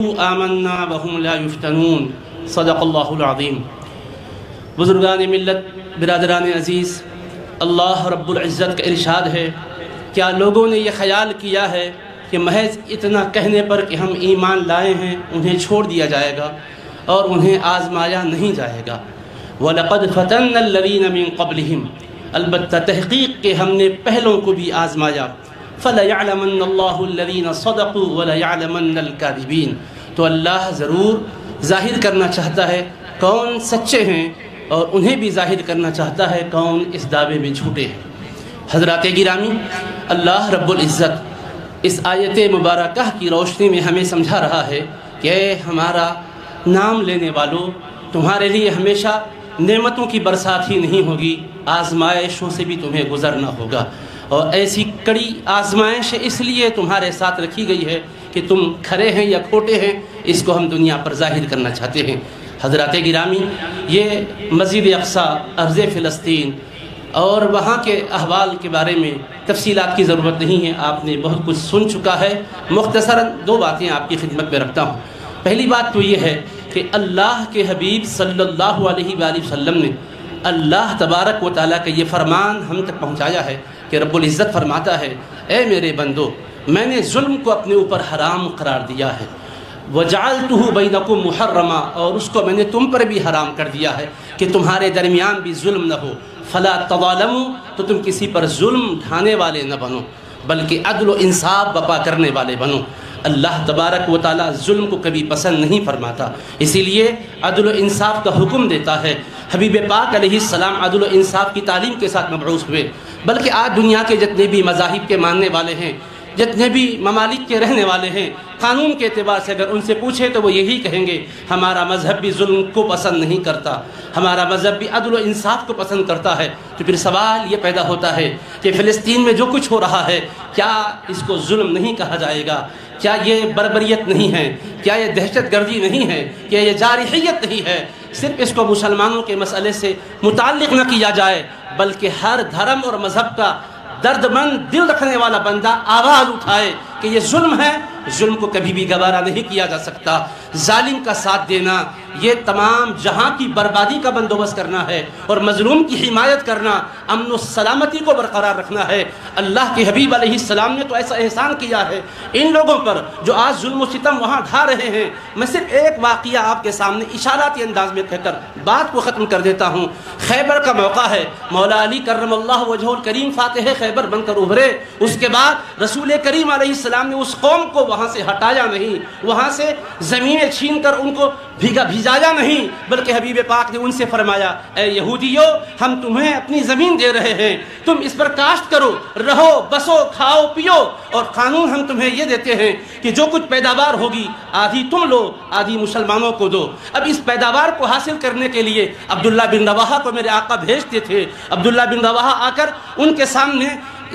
آمنا وهم لا یفتنون صدق اللہ العظیم۔ بزرگان ملت، برادران عزیز، اللہ رب العزت کا ارشاد ہے، کیا لوگوں نے یہ خیال کیا ہے کہ محض اتنا کہنے پر کہ ہم ایمان لائے ہیں انہیں چھوڑ دیا جائے گا اور انہیں آزمایا نہیں جائے گا؟ وَلَقَدْ فَتَنَّا الَّذِينَ مِن قَبْلِهِمْ، البتہ تحقیق کہ ہم نے پہلوں کو بھی آزمایا۔ فَلَيَعْلَمَنَّ اللَّهُ الَّذِينَ صَدَقُوا وَلَيَعْلَمَنَّ الْكَاذِبِينَ، تو اللہ ضرور ظاہر کرنا چاہتا ہے کون سچے ہیں اور انہیں بھی ظاہر کرنا چاہتا ہے کون اس دعوے میں جھوٹے ہیں۔ حضرات گرامی، اللہ رب العزت اس آیت مبارکہ کی روشنی میں ہمیں سمجھا رہا ہے کہ اے ہمارا نام لینے والوں، تمہارے لیے ہمیشہ نعمتوں کی برسات ہی نہیں ہوگی، آزمائشوں سے بھی تمہیں گزرنا ہوگا، اور ایسی کڑی آزمائش اس لیے تمہارے ساتھ رکھی گئی ہے کہ تم کھرے ہیں یا کھوٹے ہیں، اس کو ہم دنیا پر ظاہر کرنا چاہتے ہیں۔ حضرات گرامی، یہ مسجد اقصی، ارض فلسطین اور وہاں کے احوال کے بارے میں تفصیلات کی ضرورت نہیں ہے، آپ نے بہت کچھ سن چکا ہے۔ مختصراً دو باتیں آپ کی خدمت میں رکھتا ہوں۔ پہلی بات تو یہ ہے کہ اللہ کے حبیب صلی اللہ علیہ وآلہ وسلم نے اللہ تبارک و تعالیٰ کا یہ فرمان ہم تک پہنچایا ہے کہ رب العزت فرماتا ہے، اے میرے بندو، میں نے ظلم کو اپنے اوپر حرام قرار دیا ہے، وَجَعَلْتُهُ بَيْنَكُمْ مُحَرَّمًا، اور اس کو میں نے تم پر بھی حرام کر دیا ہے کہ تمہارے درمیان بھی ظلم نہ ہو۔ فَلَا تَظَالَمُوا، تو تم کسی پر ظلم ڈھانے والے نہ بنو بلکہ عدل و انصاف بپا کرنے والے بنو۔ اللہ تبارک و تعالیٰ ظلم کو کبھی پسند نہیں فرماتا، اسی لیے عدل و انصاف کا حکم دیتا ہے۔ حبیب پاک علیہ السلام عدل و انصاف کی تعلیم کے ساتھ مبعوث ہوئے، بلکہ آج دنیا کے جتنے بھی مذاہب کے ماننے والے ہیں، جتنے بھی ممالک کے رہنے والے ہیں، قانون کے اعتبار سے اگر ان سے پوچھیں تو وہ یہی کہیں گے، ہمارا مذہب بھی ظلم کو پسند نہیں کرتا، ہمارا مذہب بھی عدل و انصاف کو پسند کرتا ہے۔ تو پھر سوال یہ پیدا ہوتا ہے کہ فلسطین میں جو کچھ ہو رہا ہے، کیا اس کو ظلم نہیں کہا جائے گا؟ کیا یہ بربریت نہیں ہے؟ کیا یہ دہشت گردی نہیں ہے؟ کیا یہ جارحیت نہیں ہے؟ صرف اس کو مسلمانوں کے مسئلے سے متعلق نہ کیا جائے، بلکہ ہر دھرم اور مذہب کا درد مند دل رکھنے والا بندہ آواز اٹھائے کہ یہ ظلم ہے، ظلم کو کبھی بھی گوارا نہیں کیا جا سکتا۔ ظالم کا ساتھ دینا یہ تمام جہاں کی بربادی کا بندوبست کرنا ہے، اور مظلوم کی حمایت کرنا امن و سلامتی کو برقرار رکھنا ہے۔ اللہ کے حبیب علیہ السلام نے تو ایسا احسان کیا ہے ان لوگوں پر جو آج ظلم و ستم وہاں ڈھا رہے ہیں۔ میں صرف ایک واقعہ آپ کے سامنے اشاراتی انداز میں کہہ کر بات کو ختم کر دیتا ہوں۔ خیبر کا موقع ہے، مولا علی کرم اللہ وجہہ الکریم فاتح خیبر بن کر ابھرے، اس کے بعد رسول کریم علیہ السلام نے اس قوم کو وہاں سے ہٹایا نہیں، وہاں سے زمینیں چھین کر ان کو بھجایا نہیں، بلکہ حبیب پاک نے ان سے فرمایا، اے یہودیو، ہم تمہیں اپنی زمین دے رہے ہیں، تم اس پر کاشت کرو، رہو بسو، کھاؤ پیو، اور قانون ہم تمہیں یہ دیتے ہیں کہ جو کچھ پیداوار ہوگی آدھی تم لو، آدھی مسلمانوں کو دو۔ اب اس پیداوار کو حاصل کرنے کے لیے عبداللہ بن رواحہ کو میرے آقا بھیجتے تھے۔ عبداللہ بن رواحہ آ کر ان کے سامنے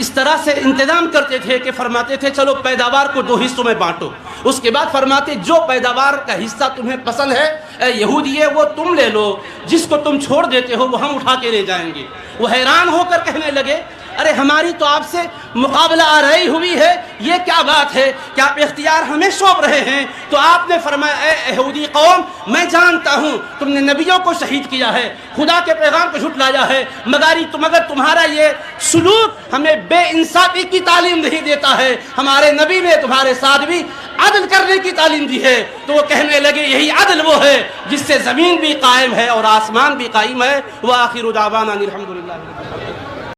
اس طرح سے انتظام کرتے تھے کہ فرماتے تھے چلو پیداوار کو دو حصوں میں بانٹو، اس کے بعد فرماتے جو پیداوار کا حصہ تمہیں پسند ہے اے یہودیے وہ تم لے لو، جس کو تم چھوڑ دیتے ہو وہ ہم اٹھا کے لے جائیں گے۔ وہ حیران ہو کر کہنے لگے، ارے ہماری تو آپ سے مقابلہ آرائی ہوئی ہے، یہ کیا بات ہے کہ آپ اختیار ہمیں سونپ رہے ہیں؟ تو آپ نے فرمایا، اے یہودی قوم، میں جانتا ہوں تم نے نبیوں کو شہید کیا ہے، خدا کے پیغام کو جھٹلایا ہے، مگر تمہارا یہ سلوک ہمیں بے انصافی کی تعلیم نہیں دیتا ہے، ہمارے نبی نے تمہارے ساتھ بھی عدل کرنے کی تعلیم دی ہے۔ تو وہ کہنے لگے یہی عدل وہ ہے جس سے زمین بھی قائم ہے اور آسمان بھی قائم ہے۔ وآخر دعوانا الحمدللہ۔